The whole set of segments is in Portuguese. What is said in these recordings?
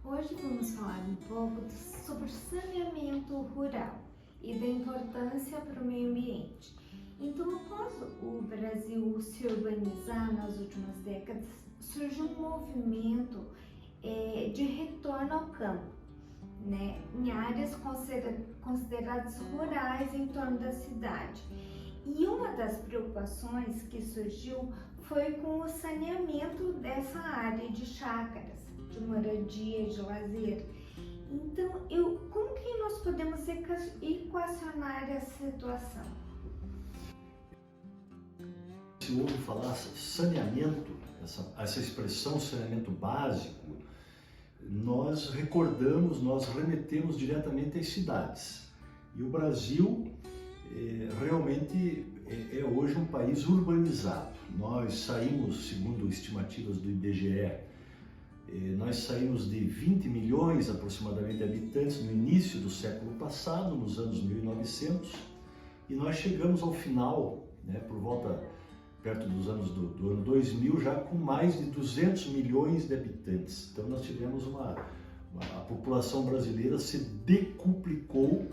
Hoje vamos falar um pouco sobre saneamento rural e da importância para o meio ambiente. Então, após o Brasil se urbanizar nas últimas décadas, surgiu um movimento de retorno ao campo, né, em áreas consideradas rurais em torno da cidade. E uma das preocupações que surgiu foi com o saneamento dessa área de chácaras, de moradia, de lazer. Então, como que nós podemos equacionar essa situação? Se ouve falar saneamento, essa expressão saneamento básico, nós remetemos diretamente às cidades. E o Brasil realmente é hoje um país urbanizado. Nós saímos, segundo estimativas do IBGE, nós saímos de 20 milhões aproximadamente de habitantes no início do século passado, nos anos 1900, e nós chegamos ao final, por volta perto dos anos do ano 2000, já com mais de 200 milhões de habitantes. Então nós tivemos a população brasileira se decuplicou,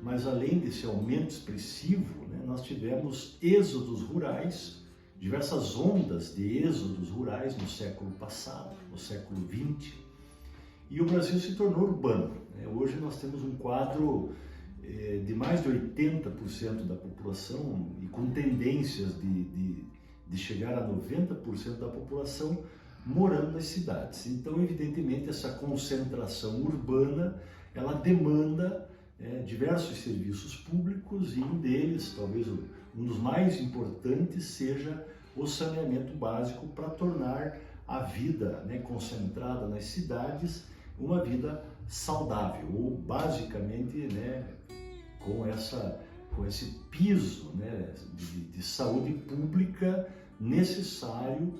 mas além desse aumento expressivo, nós tivemos êxodos rurais, diversas ondas de êxodos rurais no século passado, no século XX, e o Brasil se tornou urbano. Hoje nós temos um quadro de mais de 80% da população e com tendências de chegar a 90% da população morando nas cidades. Então, evidentemente, essa concentração urbana, ela demanda diversos serviços públicos, e um deles, talvez um dos mais importantes, seja o saneamento básico, para tornar a vida concentrada nas cidades uma vida saudável, ou basicamente com esse piso de saúde pública necessário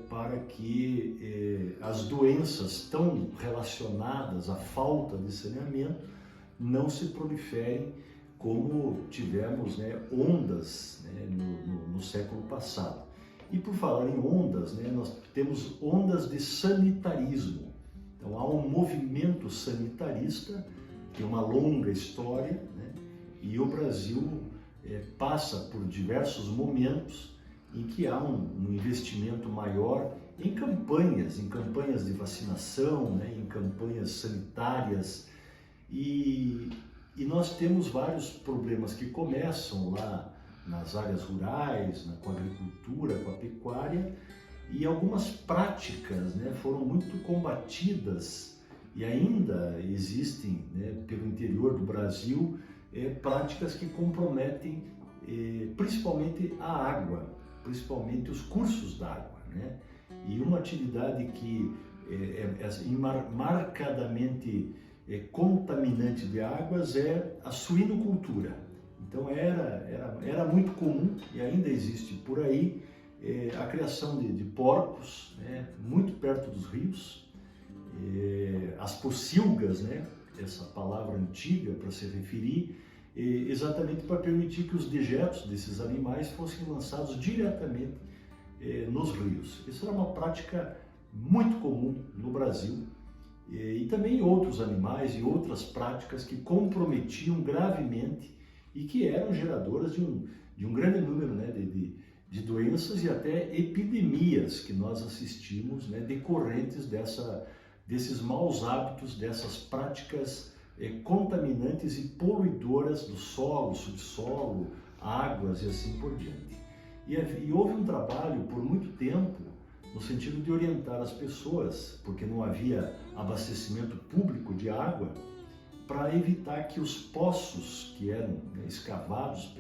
para que as doenças tão relacionadas à falta de saneamento não se proliferem como tivemos ondas no século passado. E por falar em ondas, nós temos ondas de sanitarismo. Então há um movimento sanitarista, que é uma longa história, e o Brasil passa por diversos momentos em que há um investimento maior em campanhas de vacinação, em campanhas sanitárias, e nós temos vários problemas que começam lá nas áreas rurais, com a agricultura, com a pecuária, e algumas práticas foram muito combatidas, e ainda existem pelo interior do Brasil práticas que comprometem principalmente a água, principalmente os cursos d'água, E uma atividade que é marcadamente contaminante de águas é a suinocultura. Então era muito comum, e ainda existe por aí, a criação de porcos muito perto dos rios, as pocilgas, essa palavra antiga para se referir, exatamente para permitir que os dejetos desses animais fossem lançados diretamente nos rios. Isso era uma prática muito comum no Brasil, e também outros animais e outras práticas que comprometiam gravemente e que eram geradoras de um grande número de doenças e até epidemias que nós assistimos decorrentes desses maus hábitos, dessas práticas contaminantes e poluidoras do solo, subsolo, águas e assim por diante. E houve um trabalho por muito tempo no sentido de orientar as pessoas, porque não havia abastecimento público de água, para evitar que os poços que eram escavados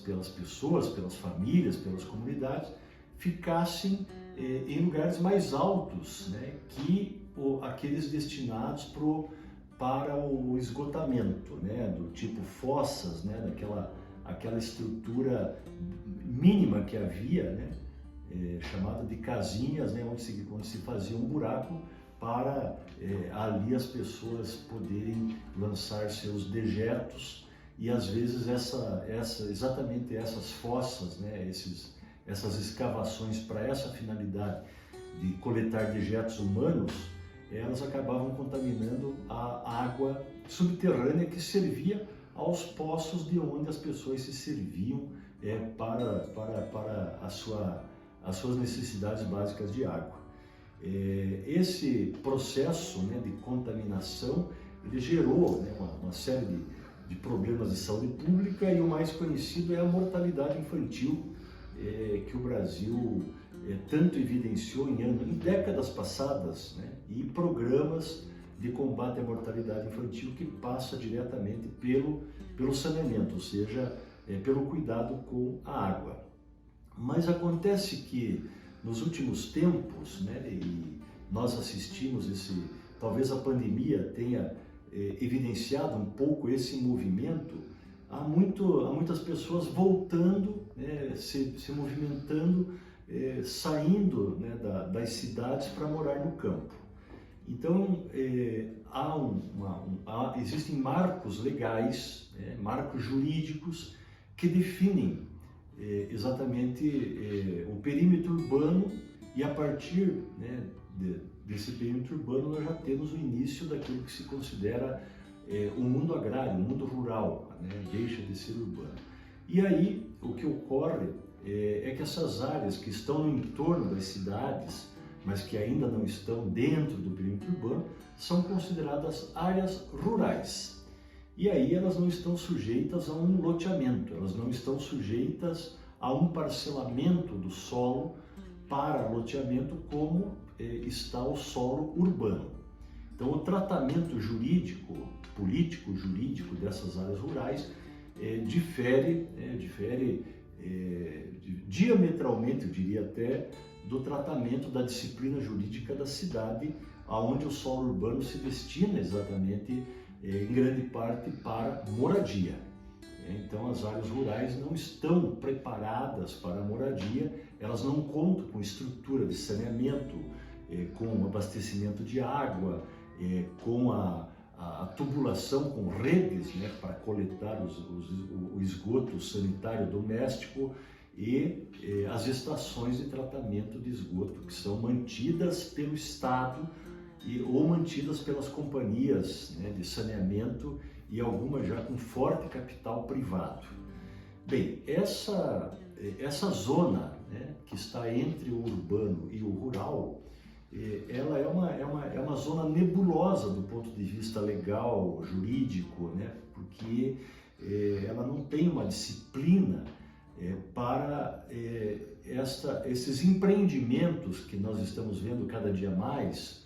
pelas pessoas, pelas famílias, pelas comunidades, ficassem em lugares mais altos que aqueles destinados para o esgotamento, do tipo fossas, aquela estrutura mínima que havia, chamada de casinhas, onde se fazia um buraco para ali as pessoas poderem lançar seus dejetos, e às vezes exatamente essas fossas, essas escavações para essa finalidade de coletar dejetos humanos, elas acabavam contaminando a água subterrânea que servia aos poços de onde as pessoas se serviam para as suas necessidades básicas de água. Esse processo, né, de contaminação, ele gerou, né, uma série de problemas de saúde pública, e o mais conhecido é a mortalidade infantil, que o Brasil tanto evidenciou em décadas passadas, né, e programas de combate à mortalidade infantil que passa diretamente pelo saneamento, ou seja, pelo cuidado com a água. Mas acontece que nos últimos tempos, né, e nós assistimos talvez a pandemia tenha evidenciado um pouco esse movimento, há muitas pessoas voltando, né, se movimentando, saindo, né, das cidades para morar no campo. Então, existem marcos legais, marcos jurídicos que definem exatamente o perímetro urbano, e a partir, né, desse perímetro urbano nós já temos o início daquilo que se considera o mundo agrário, o mundo rural, né, deixa de ser urbano. E aí o que ocorre é que essas áreas que estão no entorno das cidades, mas que ainda não estão dentro do perímetro urbano, são consideradas áreas rurais. E aí elas não estão sujeitas a um loteamento, elas não estão sujeitas a um parcelamento do solo para loteamento como está o solo urbano. Então o tratamento jurídico, político-jurídico dessas áreas rurais difere diametralmente, eu diria até, do tratamento da disciplina jurídica da cidade, onde o solo urbano se destina exatamente, em grande parte, para moradia. Então as áreas rurais não estão preparadas para a moradia, elas não contam com estrutura de saneamento, com abastecimento de água, com a tubulação com redes, né, para coletar o esgoto sanitário doméstico, e as estações de tratamento de esgoto, que são mantidas pelo Estado ou mantidas pelas companhias, né, de saneamento, e algumas já com forte capital privado. Bem, essa zona, né, que está entre o urbano e o rural, ela é uma zona nebulosa do ponto de vista legal, jurídico, né, porque ela não tem uma disciplina para esses empreendimentos que nós estamos vendo cada dia mais,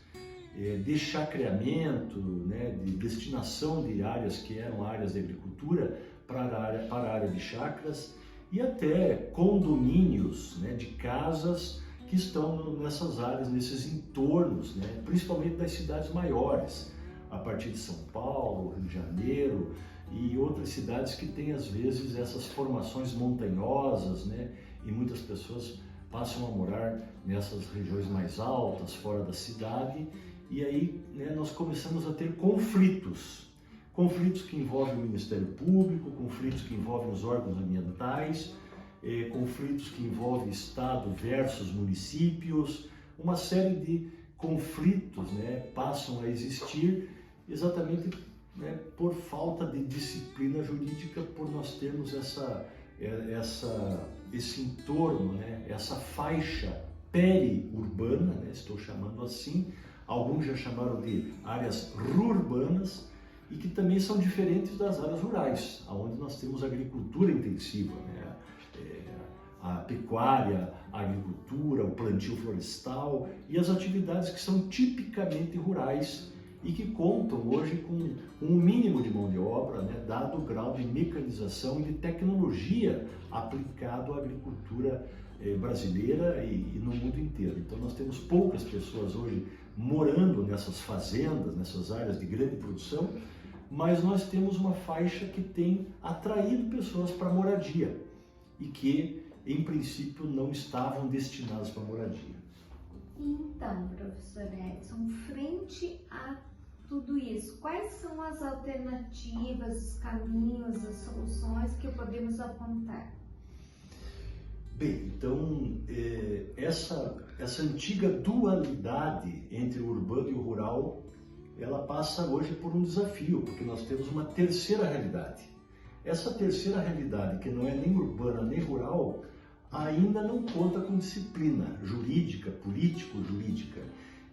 de chacreamento, né, de destinação de áreas que eram áreas de agricultura para a área de chacras, e até condomínios, né, de casas que estão nessas áreas, nesses entornos, né, principalmente das cidades maiores, a partir de São Paulo, Rio de Janeiro e outras cidades que têm às vezes essas formações montanhosas, né, e muitas pessoas passam a morar nessas regiões mais altas, fora da cidade, e aí, né, nós começamos a ter conflitos que envolvem o Ministério Público, conflitos que envolvem os órgãos ambientais, conflitos que envolvem Estado versus municípios, uma série de conflitos, né, passam a existir exatamente, né, por falta de disciplina jurídica, por nós termos esse entorno, né, essa faixa periurbana, né, estou chamando assim, alguns já chamaram de áreas rurbanas, e que também são diferentes das áreas rurais, onde nós temos agricultura intensiva, né? A pecuária, a agricultura, o plantio florestal e as atividades que são tipicamente rurais e que contam hoje com um mínimo de mão de obra, né, dado o grau de mecanização e de tecnologia aplicado à agricultura brasileira e no mundo inteiro. Então nós temos poucas pessoas hoje morando nessas fazendas, nessas áreas de grande produção, mas nós temos uma faixa que tem atraído pessoas para moradia e que, em princípio, não estavam destinadas para moradia. Então, professor Edson, frente a tudo isso, quais são as alternativas, os caminhos, as soluções que podemos apontar? Bem, então, essa antiga dualidade entre o urbano e o rural, ela passa hoje por um desafio, porque nós temos uma terceira realidade. Essa terceira realidade, que não é nem urbana nem rural, ainda não conta com disciplina jurídica, político-jurídica.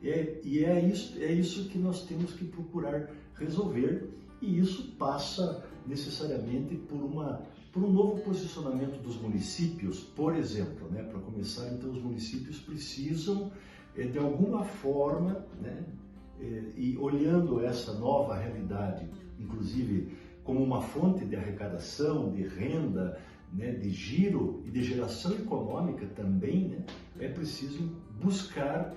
E é isso que nós temos que procurar resolver, e isso passa necessariamente por um novo posicionamento dos municípios, por exemplo, né? Para começar, então, os municípios precisam, de alguma forma, né? E olhando essa nova realidade, inclusive como uma fonte de arrecadação, de renda, né? De giro e de geração econômica também, né? É preciso buscar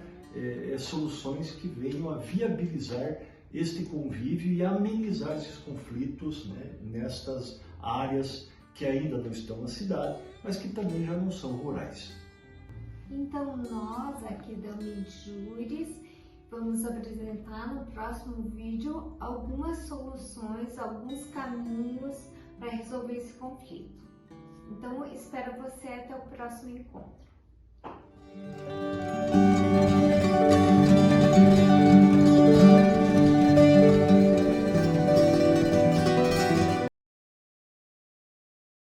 soluções que venham a viabilizar este convívio e amenizar esses conflitos, né? Nestas áreas que ainda não estão na cidade, mas que também já não são rurais. Então, nós aqui da Midjuris vamos apresentar no próximo vídeo algumas soluções, alguns caminhos para resolver esse conflito. Então, espero você até o próximo encontro.